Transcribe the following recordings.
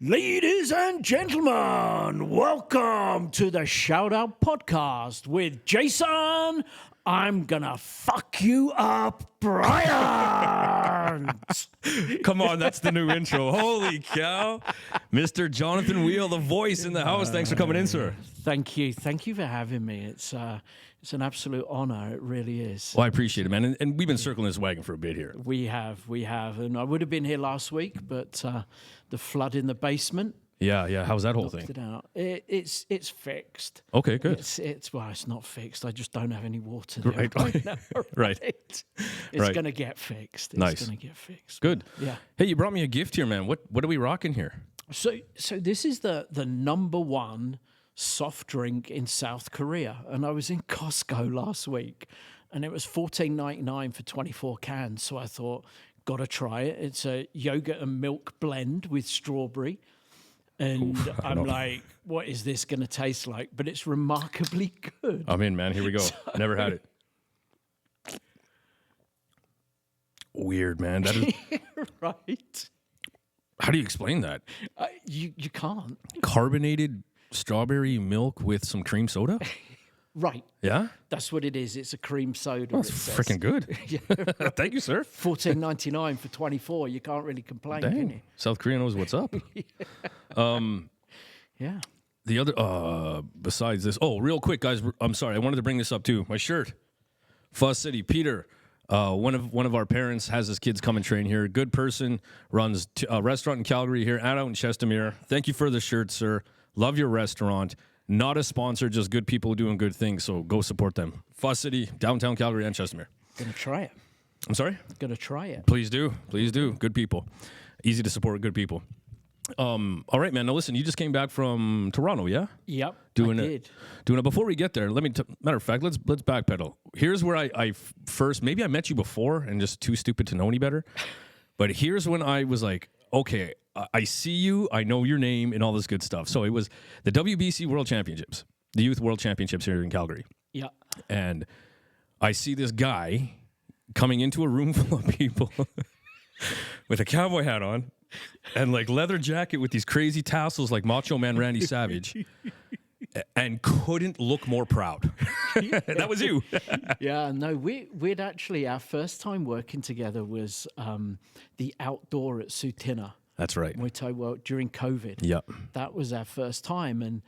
Ladies and gentlemen, welcome to the Shout Out Podcast with Jason. I'm gonna fuck you up, Brian. Come on, that's the new intro. Holy cow. Mr. Jonathan Weal, the voice in the house. Thanks for coming in, sir. Thank you for having me. It's an absolute honor. It really is. Well, I appreciate it, man. And we've been circling this wagon for a bit here. We have, and I would have been here last week, but the flood in the basement. Yeah. How's that whole thing? It out. It's fixed. Okay, good. It's not fixed. I just don't have any water there Right. now, Right. It's Right. gonna get fixed. It's Nice. gonna get fixed. Good. Yeah. Hey, you brought me a gift here, man. What are we rocking here? So this is the number one soft drink in South Korea, and I was in Costco last week, and it was $14.99 for 24 cans. So I thought, gotta try it. It's a yogurt and milk blend with strawberry. And I'm like, what is this going to taste like? But it's remarkably good. I'm in, man. Here we go. Never had it. Weird, man. That is. Right. How do you explain that? You can't. Carbonated strawberry milk with some cream soda? Right. Yeah? That's what it is. It's a cream soda. That's freaking good. Thank you, sir. $14.99 for 24. You can't really complain, can you? Dang. South Korea knows what's up. Yeah. The other, besides this, real quick, guys, I'm sorry, I wanted to bring this up too. My shirt, Fuzz City, Peter, one of our parents has his kids come and train here. Good person, runs a restaurant in Calgary here and out in Chestermere. Thank you for the shirt, sir. Love your restaurant. Not a sponsor, just good people doing good things. So go support them. Fuzz City, downtown Calgary and Chestermere. Gonna try it. I'm sorry? Gonna try it. Please do. Please do. Good people. Easy to support good people. All right, man. Now listen, you just came back from Toronto, yeah? Yep. I Doing did. it. Before we get there, matter of fact, let's backpedal. Here's where I first, maybe I met you before and just too stupid to know any better. But here's when I was like, okay, I see you, I know your name and all this good stuff. So it was the WBC World Championships, the Youth World Championships here in Calgary. Yeah. And I see this guy coming into a room full of people with a cowboy hat on and like leather jacket with these crazy tassels like Macho Man Randy Savage and couldn't look more proud. That was you. Yeah, no, we'd actually, our first time working together was the outdoor at Sutina. That's right. Muay Thai World during COVID. Yep. That was our first time, and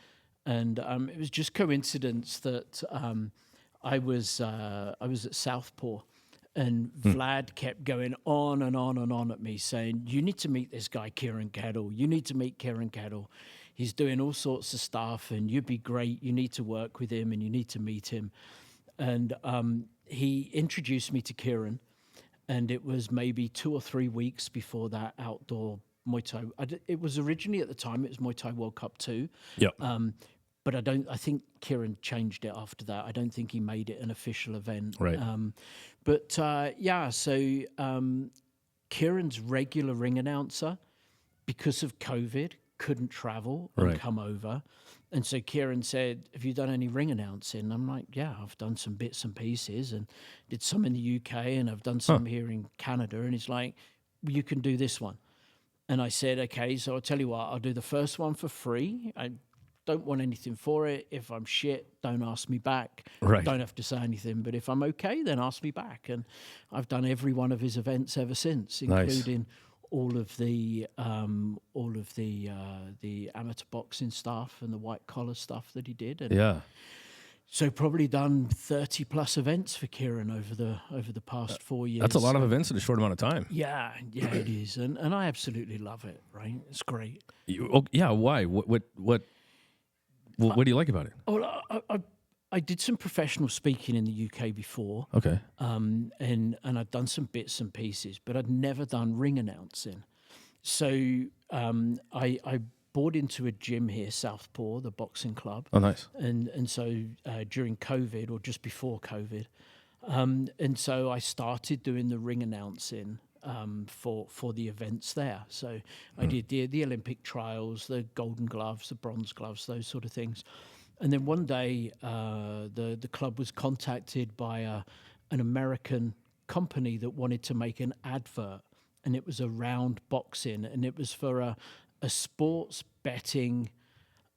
it was just coincidence that I was at Southpaw, and Vlad kept going on and on and on at me, saying, "You need to meet this guy, Kieran Kettle. You need to meet Kieran Kettle. He's doing all sorts of stuff, and you'd be great. You need to work with him, and you need to meet him." And he introduced me to Kieran, and it was maybe 2 or 3 weeks before that outdoor Muay Thai. It was originally at the time, it was Muay Thai World Cup 2. Yep. But I think Kieran changed it after that. I don't think he made it an official event. Right. So Kieran's regular ring announcer, because of COVID, couldn't travel and Right. come over. And so Kieran said, "Have you done any ring announcing?" I'm like, "Yeah, I've done some bits and pieces and did some in the UK and I've done some here in Canada." And he's like, "You can do this one." And I said, "Okay, so I'll tell you what, I'll do the first one for free. I don't want anything for it. If I'm shit, don't ask me back. Right. Don't have to say anything. But if I'm okay, then ask me back." And I've done every one of his events ever since, Nice. including all of the amateur boxing stuff and the white collar stuff that he did. And Yeah. so probably done 30 plus events for Kieran over the past 4 years. That's a lot of events in a short amount of time. Yeah, it is, and I absolutely love it. Right, it's great. Yeah. Why? What do you like about it? Oh, I did some professional speaking in the UK before, Okay. and I'd done some bits and pieces, but I'd never done ring announcing. So I bought into a gym here, Southpaw, the boxing club. Oh, nice. And so during COVID or just before COVID, and so I started doing the ring announcing for the events there. So I did the Olympic trials, the golden gloves, the bronze gloves, those sort of things. And then one day the club was contacted by an American company that wanted to make an advert, and it was around boxing, and it was for a sports betting,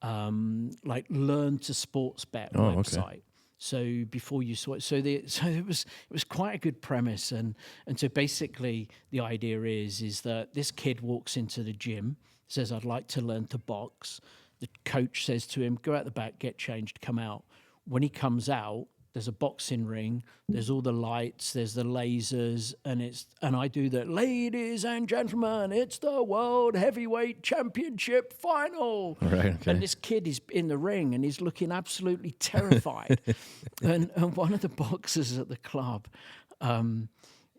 like learn to sports bet Oh, okay. website. So before you saw it, so it was quite a good premise, and so basically the idea is that this kid walks into the gym, says, "I'd like to learn to box." The coach says to him, "Go out the back, get changed, come out." When he comes out, there's a boxing ring, there's all the lights, there's the lasers, and I do the "Ladies and gentlemen, it's the World Heavyweight Championship final." Right, okay. And this kid is in the ring and he's looking absolutely terrified. and one of the boxers at the club,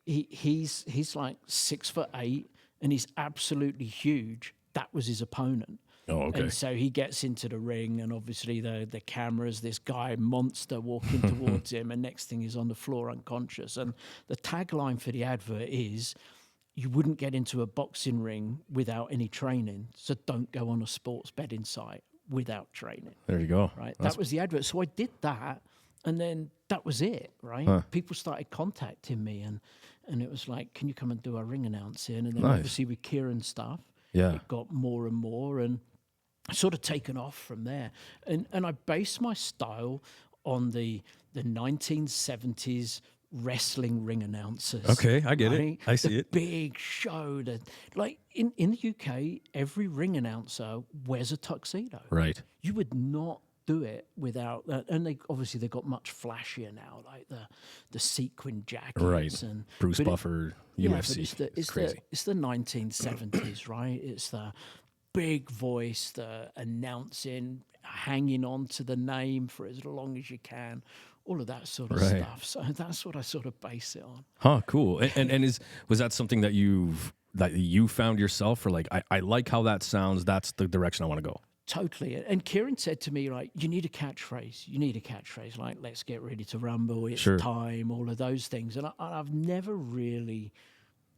he's like 6'8" and he's absolutely huge. That was his opponent. Oh, okay. And so he gets into the ring, and obviously the cameras, this guy monster walking towards him, and next thing he's on the floor unconscious. And the tagline for the advert is, "You wouldn't get into a boxing ring without any training, so don't go on a sports betting site without training." There you go. Right, that was the advert. So I did that, and then that was it. Right, people started contacting me, and it was like, "Can you come and do our ring announcing?" And then obviously with Kieran stuff, it got more and more, and sort of taken off from there. And I base my style on the 1970s wrestling ring announcers. Okay, I get it. I see it. Big show that, like in the UK, every ring announcer wears a tuxedo. Right. You would not do it without that. And they got much flashier now, like the sequin jackets. Right. And Bruce Buffer, UFC. It's crazy. It's the 1970s, right? It's the big voice, the announcing, hanging on to the name for as long as you can, all of that sort of stuff. So that's what I sort of base it on. Huh, cool. And was that something that you found yourself, or like, I like how that sounds, that's the direction I want to go? Totally. And Kieran said to me, like, you need a catchphrase, like, "Let's get ready to rumble, it's time," all of those things. And I've never really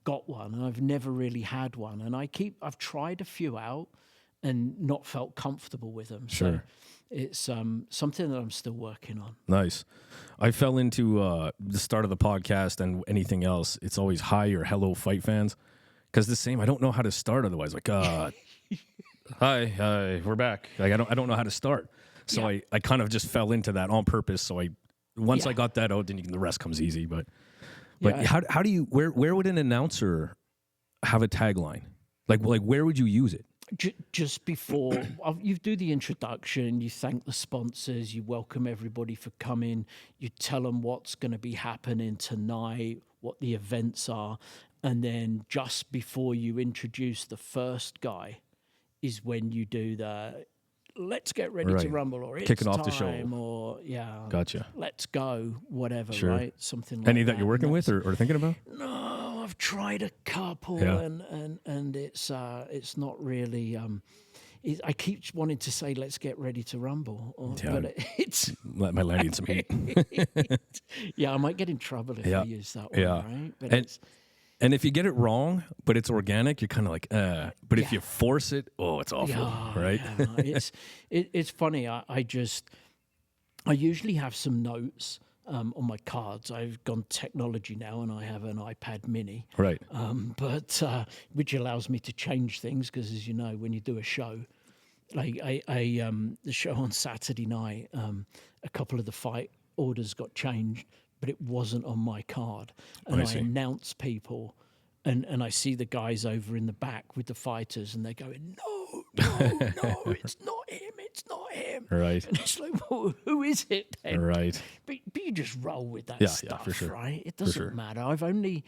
got one, and I've never really had one. And I've tried a few out and not felt comfortable with them. So it's something that I'm still working on. Nice. I fell into the start of the podcast and anything else, it's always hi or hello fight fans. Because I don't know how to start otherwise. Like, hi, we're back. Like, I don't know how to start. So I kind of just fell into that on purpose. So once I got that out, then the rest comes easy. But how do you, where would an announcer have a tagline? Like where would you use it? Just before you do the introduction, you thank the sponsors, you welcome everybody for coming, you tell them what's going to be happening tonight, what the events are, and then just before you introduce the first guy is when you do the "Let's get ready to rumble," or "It's kicking time," off the show, or gotcha, "Let's go," whatever, right? Something like Any that. that you're working with or thinking about? No, I've tried a couple, and it's not really. I keep wanting to say "Let's get ready to rumble," but it's let my landing some heat. I might get in trouble if I use that one, right? But and if you get it wrong, but it's organic, you're kind of like, But if you force it, it's awful, right? Yeah. It's funny. I usually have some notes on my cards. I've gone technology now, and I have an iPad Mini, right? But which allows me to change things because, as you know, when you do a show, like the show on Saturday night, a couple of the fight orders got changed, but it wasn't on my card. And I announce people, and I see the guys over in the back with the fighters, and they're going, no, it's not him. Right. And it's like, well, who is it then? Right. But you just roll with that stuff, for sure. Right? It doesn't matter. I've only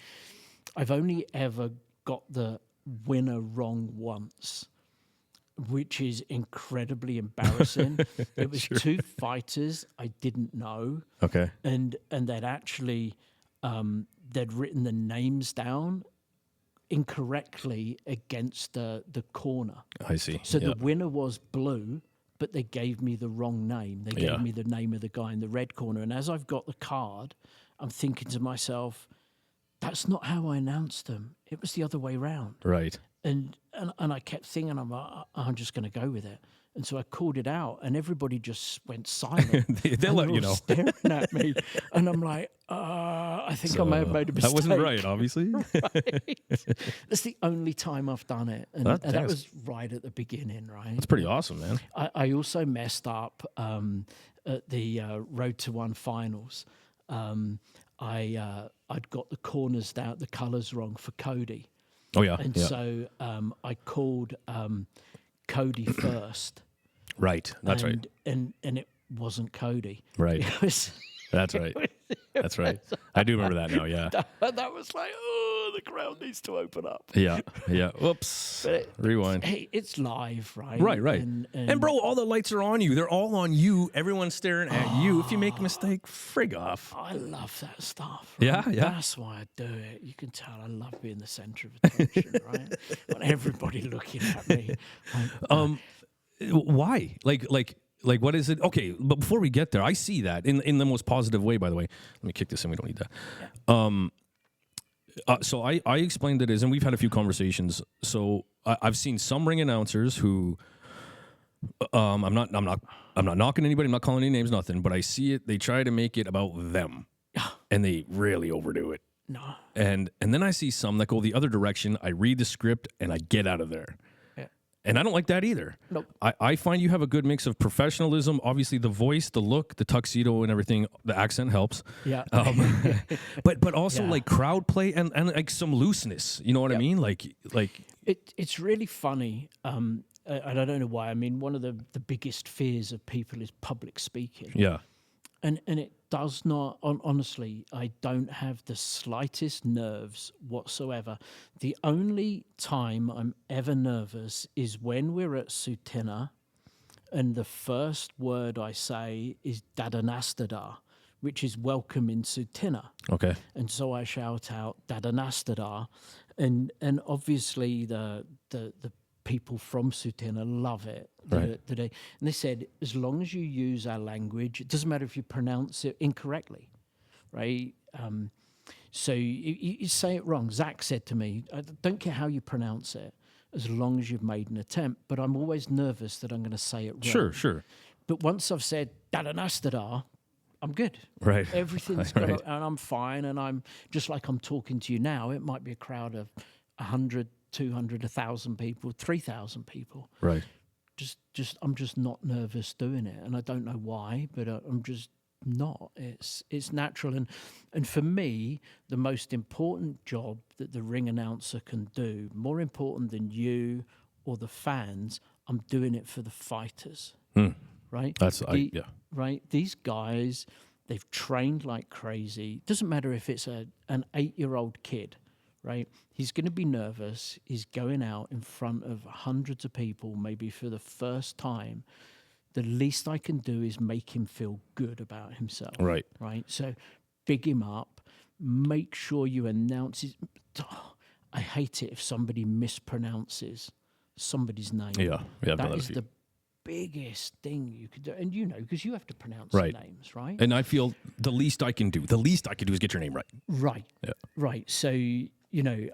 ever got the winner wrong once, which is incredibly embarrassing. It was two fighters I didn't know. Okay. And they'd actually they'd written the names down incorrectly against the corner. I see. So the winner was blue, but they gave me the wrong name. They gave me the name of the guy in the red corner. And as I've got the card, I'm thinking to myself, that's not how I announced them. It was the other way around. Right. And I kept thinking, I'm just going to go with it. And so I called it out, and everybody just went silent. They'll let you know. Staring at me, and I'm like, I think I may have made a mistake. That wasn't right, obviously. Right. That's the only time I've done it, and that was right at the beginning, right? That's pretty awesome, man. I also messed up at the Road to One finals. I'd got the corners down, the colours wrong for Cody. Oh, yeah. And so I called Cody first. Right. That's right. And it wasn't Cody. Right. It was, That's right. That's right. I do remember that now, yeah. that was like, the ground needs to open up. Yeah. Yeah. Whoops. Rewind. Hey, it's live, right? Right. And bro, all the lights are on you. They're all on you. Everyone's staring at you. If you make a mistake, frig off. I love that stuff. Right? Yeah. That's why I do it. You can tell I love being the center of attention, right? Want everybody looking at me. Why? Like, what is it? Okay, but before we get there, I see that in the most positive way, by the way. Let me kick this in. We don't need that. Yeah. So I explained it as, and we've had a few conversations. So I've seen some ring announcers who, I'm not knocking anybody. I'm not calling any names, nothing. But I see it. They try to make it about them, and they really overdo it. No. And then I see some that go the other direction. I read the script and I get out of there. And I don't like that either. Nope. I find you have a good mix of professionalism, obviously the voice, the look, the tuxedo and everything. The accent helps. Yeah. But also like crowd play and like some looseness. You know what I mean? Like it's really funny. And I don't know why. I mean, one of the biggest fears of people is public speaking. Yeah. And it does not, honestly, I don't have the slightest nerves whatsoever. The only time I'm ever nervous is when we're at Sutina and the first word I say is Dadanastada, which is welcome in Sutina. Okay. And so I shout out Dadanastada. And obviously the people from Sutina love it. Right. And they said, as long as you use our language, it doesn't matter if you pronounce it incorrectly, right? So you say it wrong. Zach said to me, I don't care how you pronounce it, as long as you've made an attempt, but I'm always nervous that I'm going to say it wrong. Sure. But once I've said Dadanastada, I'm good. Right. Everything's Right. and I'm fine, and I'm just like I'm talking to you now. It might be a crowd of 100, 200, 1,000 people, 3,000 people. Right. I'm just not nervous doing it, and I don't know why, but I'm just not. It's natural, and for me, the most important job that the ring announcer can do, more important than you or the fans, I'm doing it for the fighters. Right. Right. These guys, they've trained like crazy. Doesn't matter if it's an 8-year-old kid. Right, he's going to be nervous. He's going out in front of hundreds of people, maybe for the first time. The least I can do is make him feel good about himself. Right. So, big him up. Make sure you announce his. I hate it if somebody mispronounces somebody's name. Yeah. That is the biggest thing you could do, and because you have to pronounce right. names, right? And I feel the least I can do is get your name right. Right. Yeah. Right. So.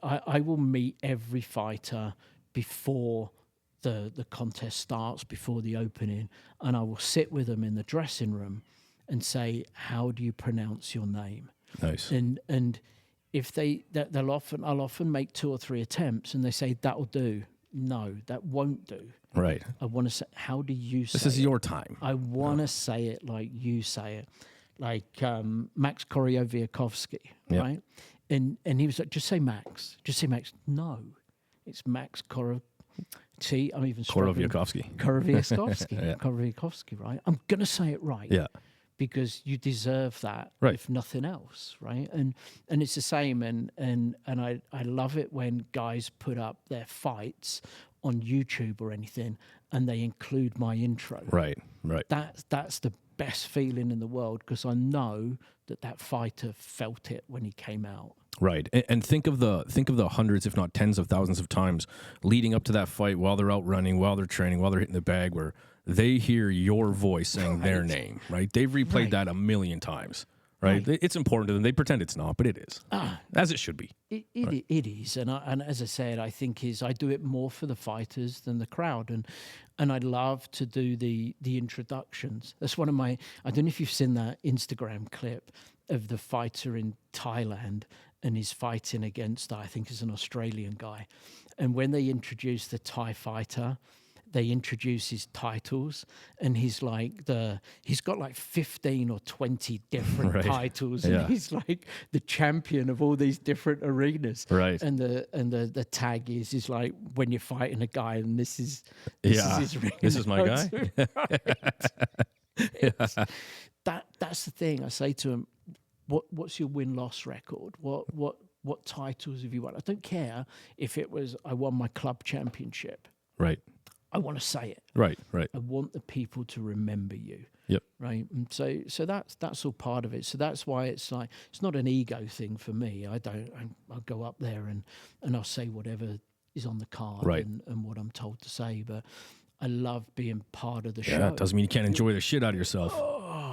I will meet every fighter before the contest starts, before the opening, and I will sit with them in the dressing room and say, how do you pronounce your name? Nice. And if I'll often make 2 or 3 attempts, and they say, that'll do. No, that won't do. Right. I want to say, how do you say it? This is your time. I want to say it like you say it. Like Max Koryoviakovsky, right? And he was like, just say Max. No, it's Max See, I'm even struggling. Koryoviakovsky, right? I'm going to say it right. Yeah. Because you deserve that, right. if nothing else, right? And it's the same. And I love it when guys put up their fights on YouTube or anything, and they include my intro. Right. That's the best feeling in the world, because I know that fighter felt it when he came out. Right. And think of the hundreds, if not tens of thousands of times leading up to that fight, while they're out running, while they're training, while they're hitting the bag, where they hear your voice saying their name, right? They've replayed that a million times. right? It's important to them. They pretend it's not, but it is, as it should be. It is, and as I said, I think I do it more for the fighters than the crowd, and I love to do the introductions. That's one of my. I don't know if you've seen that Instagram clip of the fighter in Thailand, and he's fighting against, I think, is an Australian guy, and when they introduce the Thai fighter, they introduce his titles, and he's got like 15 or 20 different titles, and he's like the champion of all these different arenas. Right. And the tag is like, when you're fighting a guy, and this is his ring. This is my guy. That's the thing. I say to him, what's your win-loss record? What titles have you won? I don't care if it was I won my club championship. Right. I want to say it. Right. I want the people to remember you. Yep. Right. And so that's all part of it. So that's why it's like, it's not an ego thing for me. I'll go up there and I'll say whatever is on the card and what I'm told to say. But I love being part of the show. Yeah, it doesn't mean you can't enjoy the shit out of yourself.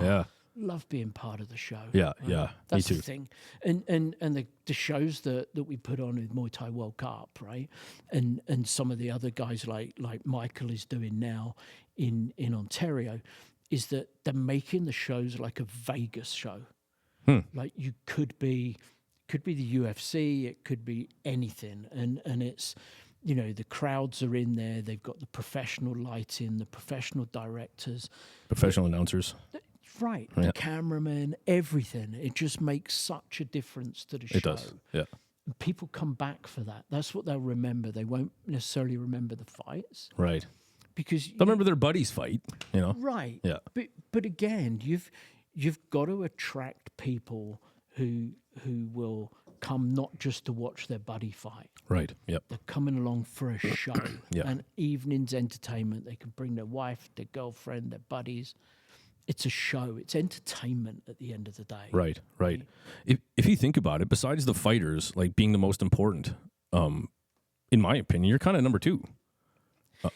Yeah. Love being part of the show. Yeah, yeah. That's me too. the thing. And the shows that we put on with Muay Thai World Cup, right? And some of the other guys like Michael is doing now in Ontario, is that they're making the shows like a Vegas show. Like you could be the UFC, it could be anything. And it's, you know, the crowds are in there, they've got the professional lighting, the professional directors. Professional announcers. Right, the cameraman, everything. It just makes such a difference to the show. It does, yeah. And people come back for that. That's what they'll remember. They won't necessarily remember the fights. Right. Because they'll remember their buddies fight, you know? Right. Yeah. But again, you've got to attract people who will come not just to watch their buddy fight. Right, yep. They're coming along for a show. An evening's entertainment. They can bring their wife, their girlfriend, their buddies. It's a show. It's entertainment at the end of the day. Right. If you think about it, besides the fighters like being the most important, in my opinion, you're kind of number two.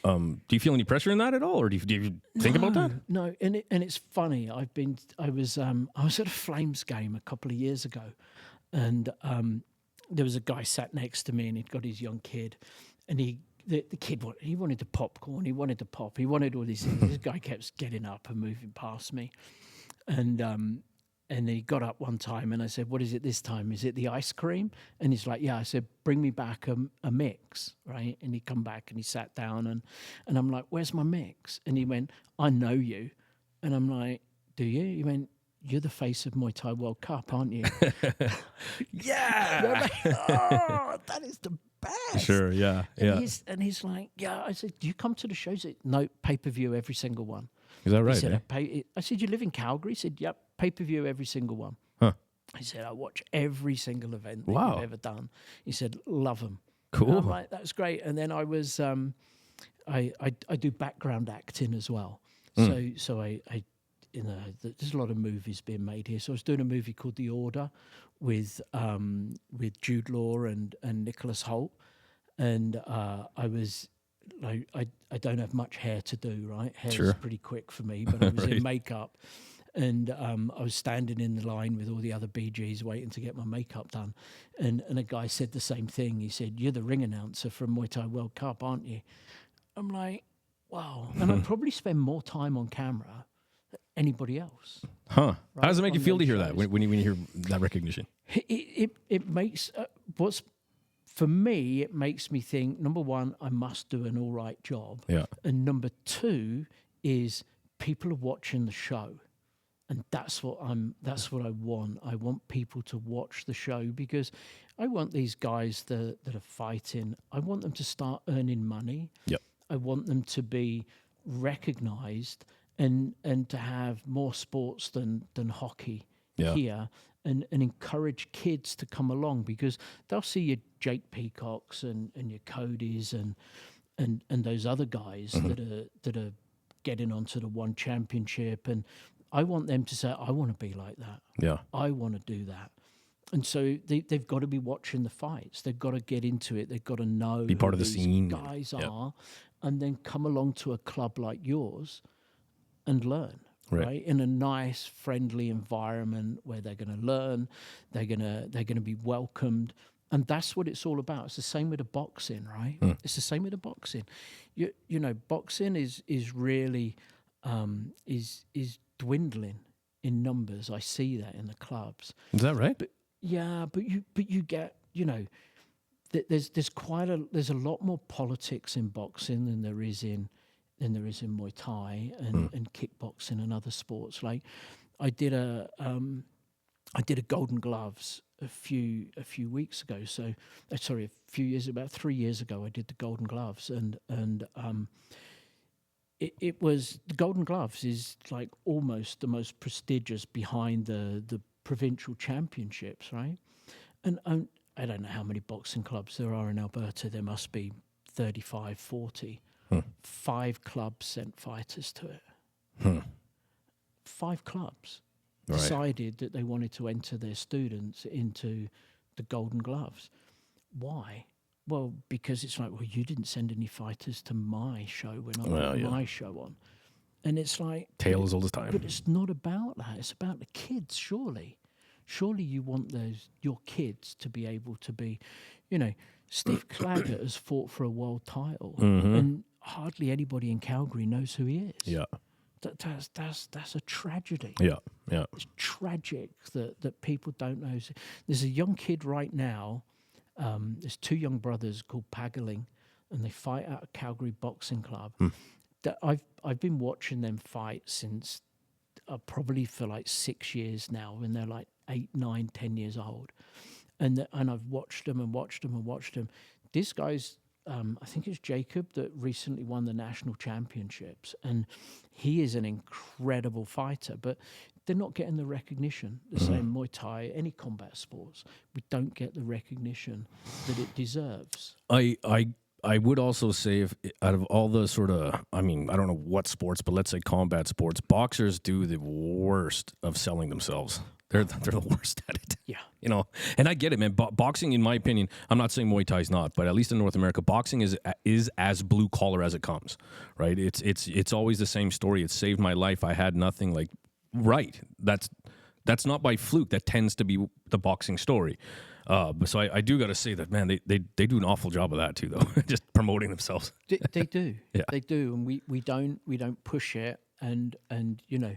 Do you feel any pressure in that at all, or do you think about that? No, and it's funny. I was at a Flames game a couple of years ago, and there was a guy sat next to me, and he'd got his young kid, and the kid wanted the popcorn, he wanted to pop, he wanted all these things. This guy kept getting up and moving past me, and he got up one time, and I said, "What is it this time? Is it the ice cream?" And he's like, "Yeah." I said, "Bring me back a mix," right? And he come back and he sat down, and I'm like, "Where's my mix?" And he went, "I know you," and I'm like, "Do you?" He went, "You're the face of Muay Thai World Cup, aren't you?" Yeah. Like, oh, that is the best. Sure, yeah. And he's like, "Yeah." I said, "Do you come to the shows?" No, pay-per-view every single one. Is that right? He said, I said, "You live in Calgary?" He said, "Yep, pay-per-view every single one." Huh. He said, "I watch every single event that Wow. you've ever done." He said, "Love them." Cool. And I'm like, "That's great." And then I was, I do background acting as well. So I there's a lot of movies being made here. So I was doing a movie called The Order with Jude Law and Nicholas Hoult, and I was like, I don't have much hair to do, right? Hair is pretty quick for me, but I was in makeup, and I was standing in the line with all the other BGs waiting to get my makeup done, and a guy said the same thing. He said, "You're the ring announcer from Muay Thai World Cup, aren't you?" I'm like, wow. And I probably spend more time on camera than anybody else. Huh. Right? How does it make you feel to hear shows. that when you hear that recognition? It makes for me, it makes me think, number one, I must do an all right job. Yeah. And number two is people are watching the show. And that's what I want. I want people to watch the show, because I want these guys that are fighting, I want them to start earning money. Yep. I want them to be recognized and to have more sports than hockey here, and encourage kids to come along, because they'll see your Jake Peacocks and your Codys and those other guys that are getting onto the one championship, and I want them to say, "I want to be like that. Yeah. I want to do that." And so they've got to be watching the fights. They've got to get into it. They've got to know Be part who of the these scene. guys are, and then come along to a club like yours and learn. right? In a nice, friendly environment where they're going to learn, they're going to be welcomed, and that's what it's all about. It's the same with the boxing, right? It's the same with the boxing. You know, boxing is really is dwindling in numbers. I see that in the clubs. Is that right? But yeah, but you get, you know, there's a lot more politics in boxing than there is in Muay Thai and kickboxing and other sports. Like I did a Golden Gloves a few weeks ago. So sorry, about 3 years ago, I did the Golden Gloves, and it was, the Golden Gloves is like almost the most prestigious behind the provincial championships, right? And I don't know how many boxing clubs there are in Alberta. There must be 35, 40. 5 clubs sent fighters to it. 5 clubs decided that they wanted to enter their students into the Golden Gloves. Why? Well, because it's like, well, you didn't send any fighters to my show when I put my show on. And it's like... Tale as old as time. But it's not about that. It's about the kids, surely. Surely you want your kids to be able to be... You know, Steve Claggett has fought for a world title. And hardly anybody in Calgary knows who he is. Yeah. That's a tragedy. Yeah. It's tragic that people don't know. There's a young kid right now. There's 2 young brothers called Pagaling, and they fight at a Calgary Boxing Club. That I've been watching them fight since probably for like 6 years now, when they're like 8, 9, 10 years old, and I've watched them and watched them and watched them. This guy's I think it's Jacob that recently won the national championships, and he is an incredible fighter, but they're not getting the recognition. The same Muay Thai, any combat sports, we don't get the recognition that it deserves. I would also say, if out of all the sort of, I mean, I don't know what sports, but let's say combat sports, boxers do the worst of selling themselves. They're the worst at it. Yeah. You know, and I get it, man. Boxing, in my opinion, I'm not saying Muay Thai is not, but at least in North America, boxing is as blue collar as it comes, right? It's always the same story. It saved my life. I had nothing. Like, right. That's not by fluke. That tends to be the boxing story. So I do got to say that, man, they do an awful job of that too, though, just promoting themselves. They do. Yeah. They do, and we don't push it. And you know,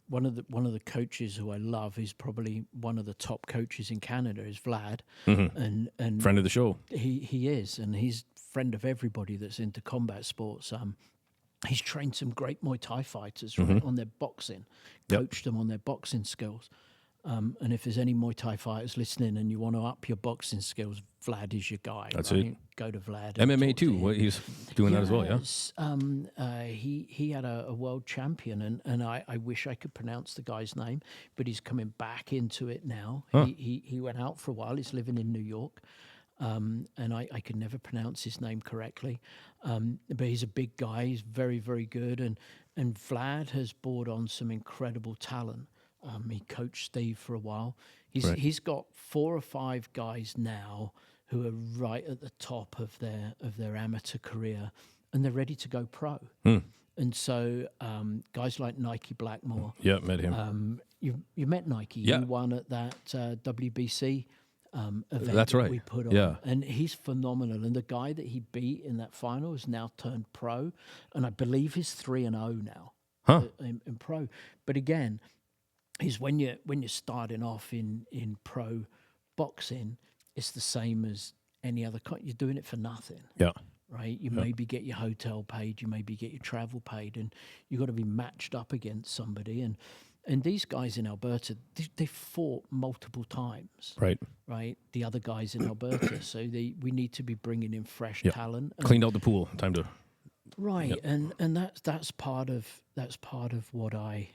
one of the coaches who I love, is probably one of the top coaches in Canada, is Vlad, and Friend of the show. He is, and he's friend of everybody that's into combat sports. He's trained some great Muay Thai fighters, right, on their boxing, coached them on their boxing skills. And if there's any Muay Thai fighters listening and you want to up your boxing skills, Vlad is your guy. That's right? it. Go to Vlad. MMA too. He's doing that as well, yeah? He had a world champion, and I wish I could pronounce the guy's name, but he's coming back into it now. Huh. He went out for a while. He's living in New York. And I could never pronounce his name correctly. But he's a big guy. He's very, very good. And Vlad has brought on some incredible talent. He coached Steve for a while. He's got 4 or 5 guys now who are right at the top of their amateur career, and they're ready to go pro. And so guys like Nike Blackmore. Yeah, met him. You met Nike. Yeah. You won at that WBC event. That's right. That we put on. Yeah. And he's phenomenal. And the guy that he beat in that final has now turned pro, and I believe he's 3-0 now in pro. But again, is when you're starting off in pro boxing, it's the same as any other. You're doing it for nothing. Yeah. Right. You maybe get your hotel paid. You maybe get your travel paid, and you've got to be matched up against somebody. And these guys in Alberta, they fought multiple times. Right. Right. The other guys in Alberta, so we need to be bringing in fresh talent. Cleaned out the pool. Time to. Right. Yep. And that's part of what I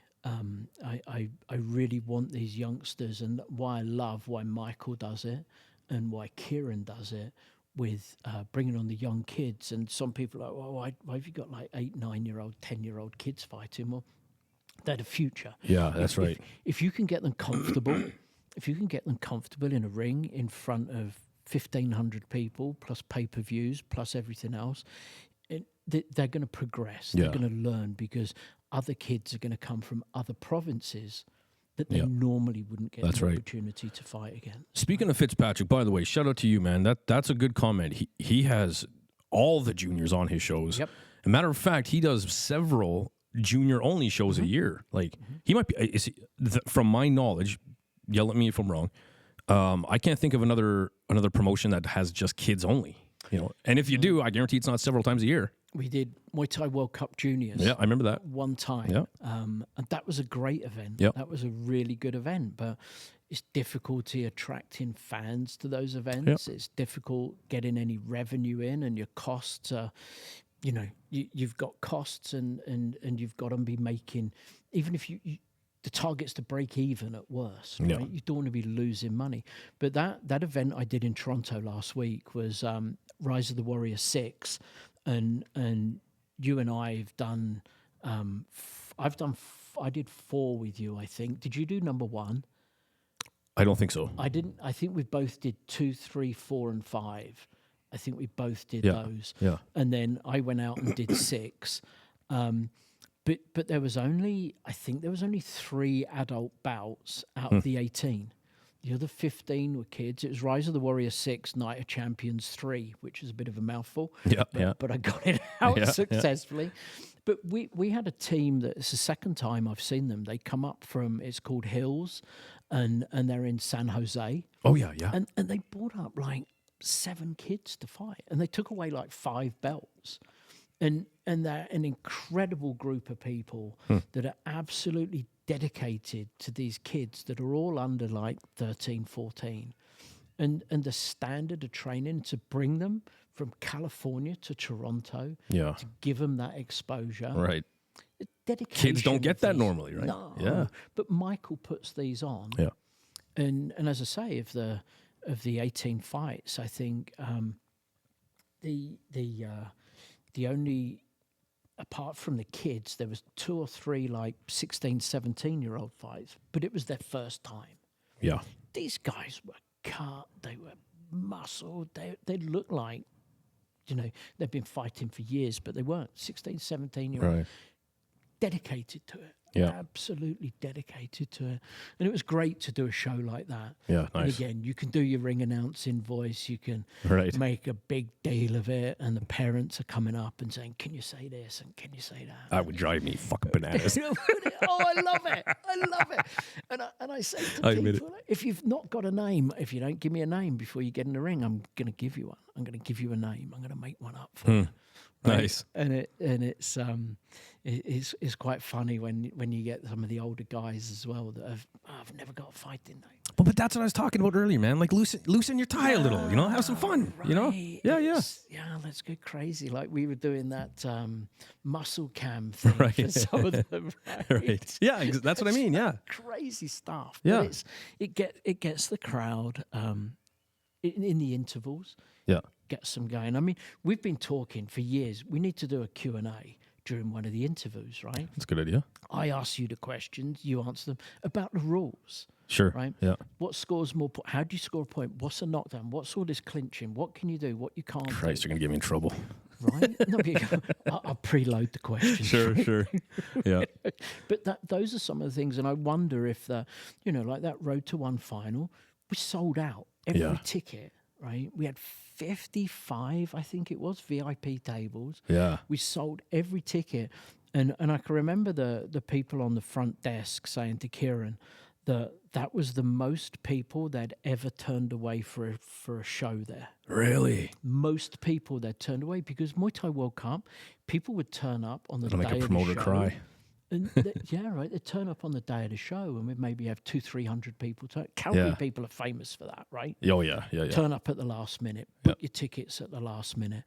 really want these youngsters, and why Michael does it and why Kieran does it with bringing on the young kids. And some people are like, well, why have you got like 8, 9-year-old, 10-year-old kids fighting? Well, they're the future. Yeah, that's right. If you can get them comfortable, in a ring in front of 1,500 people, plus pay-per-views, plus everything else, they're going to progress. They're going to learn, because other kids are going to come from other provinces that they Yeah. normally wouldn't get That's an right. opportunity to fight against. Speaking of Fitzpatrick, by the way, shout out to you, man. That's a good comment. He has all the juniors on his shows. Yep. As a matter of fact, he does several junior only shows a year. Like he might be. From my knowledge, yell at me if I'm wrong. I can't think of another promotion that has just kids only. And if you do, I guarantee it's not several times a year. We did Muay Thai World Cup Juniors. Yeah, I remember that. One time. Yeah. And that was a great event. Yep. That was a really good event, but it's difficulty attracting fans to those events. It's difficult getting any revenue in, and your costs are, you've got costs and you've got to be making, even if you the target's to break even at worst, right? Yeah. You don't want to be losing money. But that event I did in Toronto last week was Rise of the Warrior 6, and you and I have done. I did 4 with you, I think. Did you do number 1? I don't think so. I didn't. I think we both did 2, 3, 4, and 5. I think we both did Yeah. those. Yeah. And then I went out and did 6. But there was only 3 adult bouts out of the 18. The other 15 were kids. It was Rise of the Warrior 6, Night of Champions 3, which is a bit of a mouthful. But I got it out successfully. But we had a team that it's the second time I've seen them. They come up from, it's called Hills, and they're in San Jose. Oh yeah. And they brought up like 7 kids to fight, and they took away like 5 belts. And they're an incredible group of people that are absolutely dedicated to these kids that are all under like 13, 14. And the standard of training to bring them from California to Toronto, Yeah. to give them that exposure. Right. Dedication. Kids don't get of that these- normally, right? No. Yeah. But Michael puts these on. Yeah. And as I say, of the 18 fights, I think the only, apart from the kids, there was 2 or 3 like 16, 17-year-old fights, but it was their first time. Yeah. These guys were cut, they were muscled, they looked like, they've been fighting for years, but they weren't. 16, 17-year-old, Right. dedicated to it. Yeah. Absolutely dedicated to it. And it was great to do a show like that. Yeah. And Nice. again, you can do your ring announcing voice. You can Right. make a big deal of it, and the parents are coming up and saying, "Can you say this and can you say that?" That would drive me fucking bananas. Oh, I love it! I love it. And I say to I admit people, if you've not got a name, if you don't give me a name before you get in the ring, I'm going to give you one. I'm going to give you a name. I'm going to make one up for you. Right? Nice. And it's quite funny when you get some of the older guys as well that I've never got a fight in name. But that's what I was talking about earlier, man. Like loosen your tie a little, have some fun, Right. Yeah. Yeah, let's go crazy. Like we were doing that muscle cam thing Right. for some of them. Right. Right. Yeah, that's what I mean. Yeah. Crazy stuff. Yeah. But it gets the crowd in the intervals. Yeah. Gets them going. I mean, we've been talking for years. We need to do a Q&A during one of the interviews, right? That's a good idea. I ask you the questions, you answer them about the rules. Sure. Right? Yeah. What scores more? How do you score a point? What's a knockdown? What's all this clinching? What can you do? What you can't Christ, do? you're gonna get me in trouble. Right? No, I'll preload the questions. Sure. Yeah. But those are some of the things, and I wonder if like that Road to One final, we sold out every ticket. Right? We had 55, I think it was, VIP tables. Yeah. We sold every ticket. And I can remember the people on the front desk saying to Kieran that was the most people they'd ever turned away for a show there. Really? Most people they'd turned away because Muay Thai World Cup, people would turn up on the day It'll make a of the promoter show. cry. And they'd turn up on the day of the show and we'd maybe have 200-300 people. Calgary people are famous for that, right? Oh, yeah. Turn up at the last minute, book your tickets at the last minute.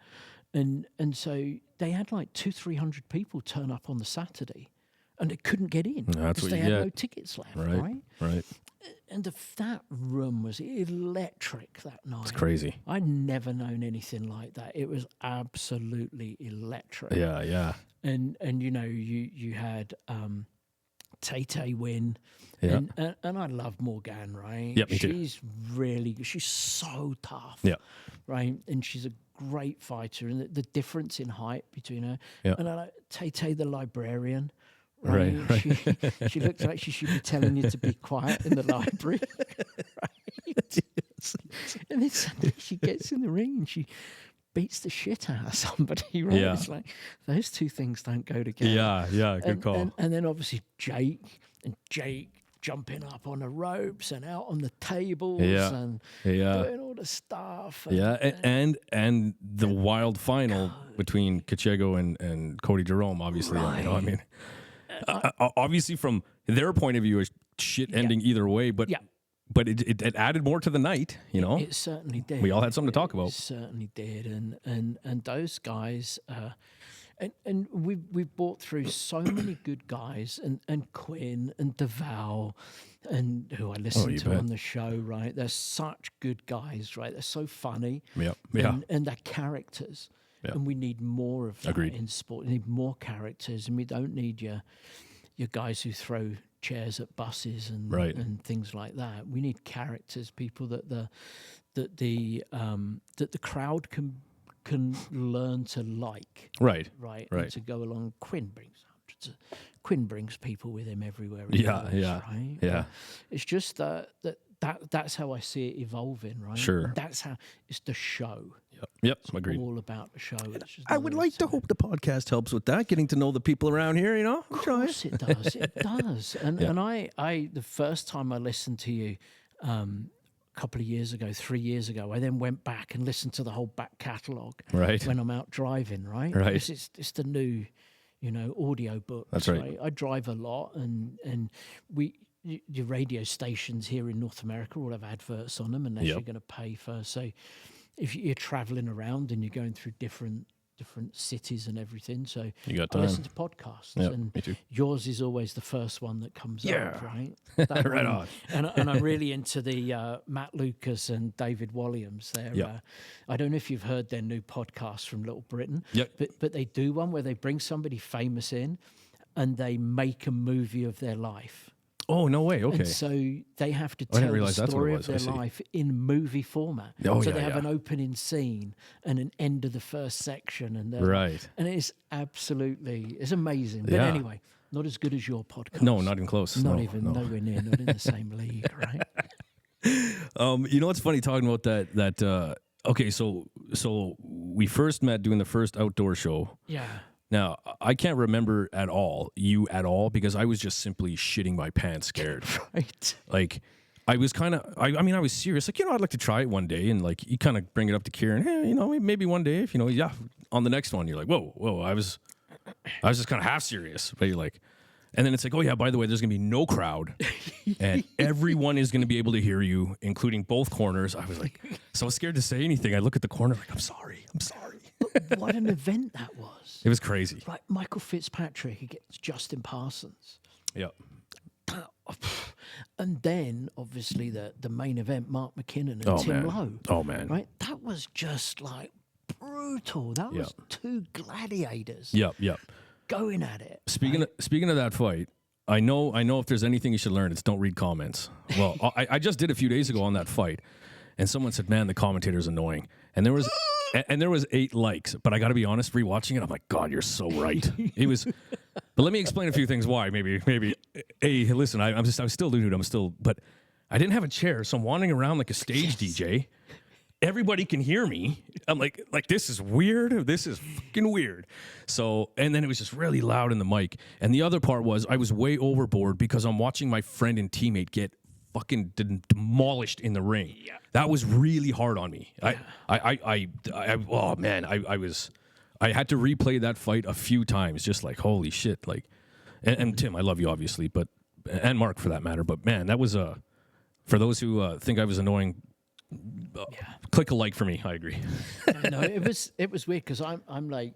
And so they had like 200-300 people turn up on the Saturday and they couldn't get in That's because what they you had get. no tickets left, right? Right. And that room was electric that night. It's crazy. I'd never known anything like that. It was absolutely electric. Yeah. And you had Tay win. Yeah. And I love Morgan, right? Yeah, me too. She's really good. She's so tough. Yeah. Right? And she's a great fighter. And the difference in height between her. Yeah. And I like Tay the librarian, Right. She looks like she should be telling you to be quiet in the library. Right? And then suddenly she gets in the ring and she beats the shit out of somebody, right? Yeah. It's like those two things don't go together. Yeah, good call. And then obviously Jake jumping up on the ropes and out on the tables and doing all the stuff. And the wild final between Kachego and Cody Jerome, obviously. Right. You know, I mean, obviously from their point of view, a shit ending either way, but it added more to the night, you know? It certainly did. We all had something to talk about. It certainly did. And those guys... And we've brought through so many good guys, and Quinn and DeVal, and who I listen to on the show, right? They're such good guys, right? They're so funny. And they're characters. Yeah. And we need more of that in sport. We need more characters, and we don't need your guys who throw chairs at buses and things like that. We need characters, people that the crowd can learn to like, right, and to go along. Quinn brings people with him everywhere he goes, right? Yeah. It's just that's how I see it evolving, right? Sure. And that's how it's the show. Yep. It's Agreed. All about the show. It's just I would like to hope the podcast helps with that, getting to know the people around here. You know, of course it does. It does. And I the first time I listened to you. Couple of years ago, 3 years ago, I then went back and listened to the whole back catalogue when I'm out driving, right? It's the new, audio books. That's right. I drive a lot, and your radio stations here in North America all have adverts on them unless you're going to pay for. So if you're traveling around and you're going through different cities and everything, so you got I listen to podcasts, and me too. Yours is always the first one that comes up, right? Right on. And I'm really into the Matt Lucas and David Walliams. I don't know if you've heard their new podcast from Little Britain, but they do one where they bring somebody famous in, and they make a movie of their life. Oh, no way. Okay. And so they have to tell the story of their life in movie format. So they have an opening scene and an end of the first section. And and it's amazing. But anyway, not as good as your podcast. No, not even close. Nowhere near, not in the same league, right? You know what's funny talking about that okay, so we first met doing the first outdoor show. Yeah. Now, I can't remember you at all, because I was just simply shitting my pants scared. Right. Like, I was kind of, I was serious. Like, I'd like to try it one day. And, like, you kind of bring it up to Kieran. Hey, maybe one day, if, on the next one, you're like, whoa. I was just kind of half serious. But you're like, and then it's like, oh, yeah, by the way, there's going to be no crowd. And everyone is going to be able to hear you, including both corners. I was like, so scared to say anything. I look at the corner, like, I'm sorry. But what an event that was. It was crazy. Right, Michael Fitzpatrick against Justin Parsons. Yep. And then, obviously, the main event, Mark McKinnon and Tim Lowe. Oh, man. Right? That was just, like, brutal. That was two gladiators. Yep. Going at it. Speaking of that fight, I know if there's anything you should learn, it's don't read comments. Well, I just did a few days ago on that fight, and someone said, man, the commentator's annoying. And there was 8 likes, but I got to be honest, rewatching it, I'm like, God, you're so right. It was, but let me explain a few things why. Maybe. Hey, listen, I'm still dude. But I didn't have a chair, so I'm wandering around like a stage DJ. Everybody can hear me. I'm like this is weird. This is fucking weird. So, and then it was just really loud in the mic. And the other part was I was way overboard because I'm watching my friend and teammate get fucking demolished in the ring. Yeah. That was really hard on me. Yeah. Oh man, I had to replay that fight a few times, just like, holy shit. Like, and Tim, I love you obviously, but, and Mark for that matter, but man, that was for those who think I was annoying, click a like for me. I agree. No, it was weird because I'm like,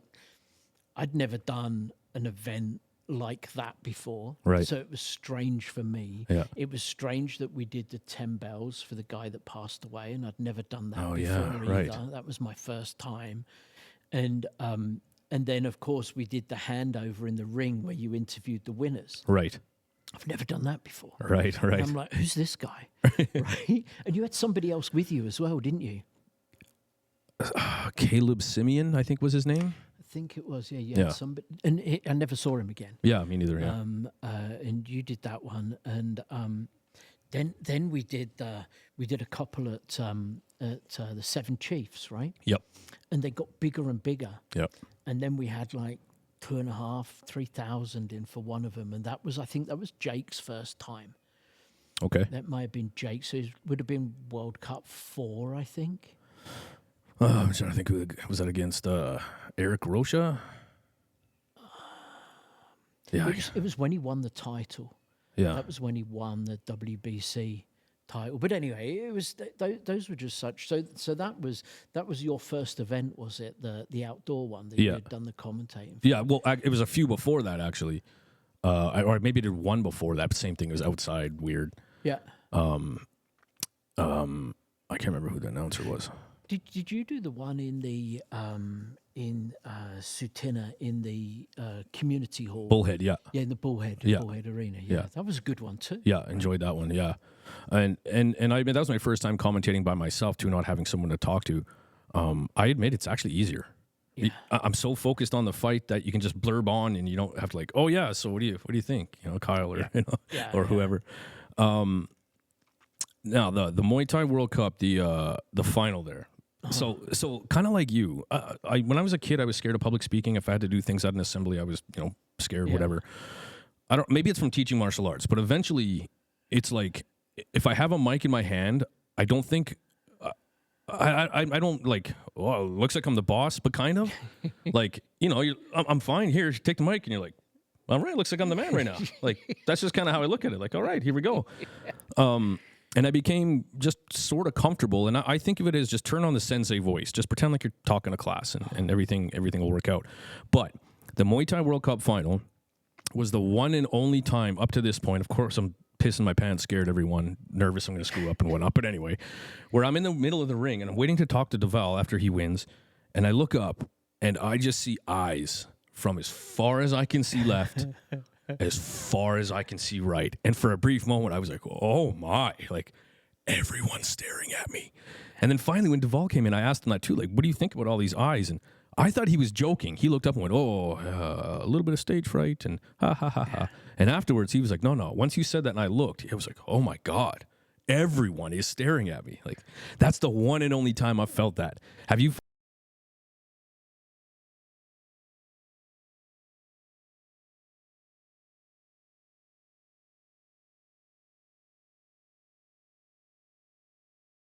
I'd never done an event like that before. Right. So it was strange for me. Yeah. It was strange that we did the 10 bells for the guy that passed away, and I'd never done that before either. Right. That was my first time. And then of course we did the handover in the ring where you interviewed the winners. Right. I've never done that before. Right. And I'm like, who's this guy? Right. And you had somebody else with you as well, didn't you? Caleb Simeon, I think was his name. I think it was. Yeah, you Yeah. had somebody, and I never saw him again. Yeah, me neither. Yeah. And you did that one, and then we did a couple at the Seven Chiefs, right? Yep. And they got bigger and bigger. Yep. And then we had like 2,500, 3,000 in for one of them, and I think that was Jake's first time. Okay. That might have been Jake, so it would have been World Cup 4, I think. I'm trying to think. Was that against Eric Rocha? Yeah. It was when he won the title. Yeah. That was when he won the WBC title. But anyway, it was those were just such. So that was your first event, was it? The outdoor one that you had done the commentating for? Yeah. Well, it was a few before that actually, or maybe I did one before that. But same thing. It was outside. Weird. Yeah. I can't remember who the announcer was. Did you do the one in the in Sutina in the community hall? Bullhead, yeah. Yeah, in the Bullhead Arena. Yeah, that was a good one too. Yeah, enjoyed that one. Yeah, and I admit that was my first time commentating by myself too, not having someone to talk to. I admit it's actually easier. Yeah. I'm so focused on the fight that you can just blurb on, and you don't have to like, oh yeah, so what do you think? You know, Kyle or or whoever. Now the Muay Thai World Cup, the final there. So kind of like you, when I was a kid, I was scared of public speaking. If I had to do things at an assembly, I was scared, whatever. Maybe it's from teaching martial arts, but eventually it's like, if I have a mic in my hand, I don't think, I don't like, oh, it looks like I'm the boss, but kind of like, I'm fine here, take the mic. And you're like, all right, looks like I'm the man right now. Like, that's just kind of how I look at it. Like, all right, here we go. And I became just sort of comfortable. And I think of it as just turn on the sensei voice. Just pretend like you're talking to class and everything will work out. But the Muay Thai World Cup final was the one and only time up to this point. Of course, I'm pissing my pants, scared everyone, nervous I'm going to screw up and whatnot. But anyway, where I'm in the middle of the ring and I'm waiting to talk to Deval after he wins. And I look up and I just see eyes from as far as I can see left as far as I can see right. And for a brief moment, I was like, oh my, like everyone's staring at me. And then finally, when Deval came in, I asked him that too, like, what do you think about all these eyes? And I thought he was joking. He looked up and went, a little bit of stage fright and ha, ha, ha, ha. And afterwards, he was like, no. Once you said that and I looked, it was like, oh my God, everyone is staring at me. Like, that's the one and only time I've felt that. Have you